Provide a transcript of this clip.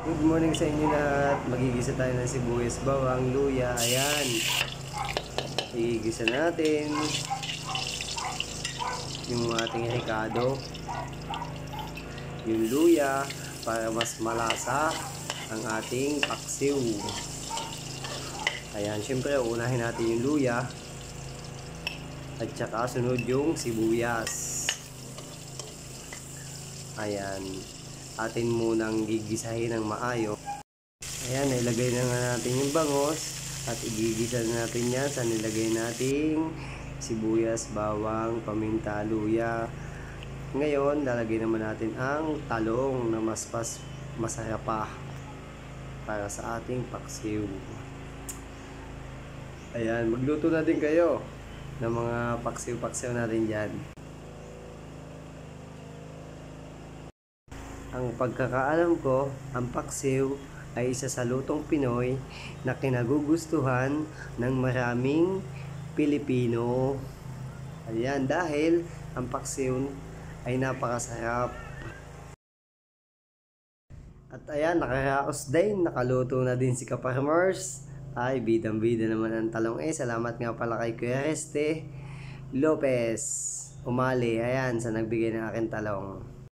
Good morning sa inyo lahat. Magigisa tayo ng sibuyas, bawang, luya. Ayan. Igigisa natin yung ating ricado. Yung luya para mas malasa ang ating paksiw. Ayan, syempre unahin natin yung luya at saka sunod yung sibuyas. Ayan, atin munang gigisahin ng maayos. Ayan, ilagay na nga natin yung bangos at igigisa natin yan sa nilagay nating sibuyas, bawang, paminta, luya. Ngayon, lalagay naman natin ang talong na masarap pa para sa ating paksiw. Ayan, magluto na din kayo ng mga paksiw-paksiw natin dyan. Ang pagkakaalam ko, ang paksiw ay isa sa lutong Pinoy na kinagugustuhan ng maraming Pilipino. Ayan, dahil ang paksiw ay napakasarap. At ayan, nakaraos din, nakaluto na din si Kaparmers. Ay, bidang-bida naman ang talong Salamat nga pala kay Kuya Reste Lopez Umali. Ayan, sa nagbigay ng aking talong.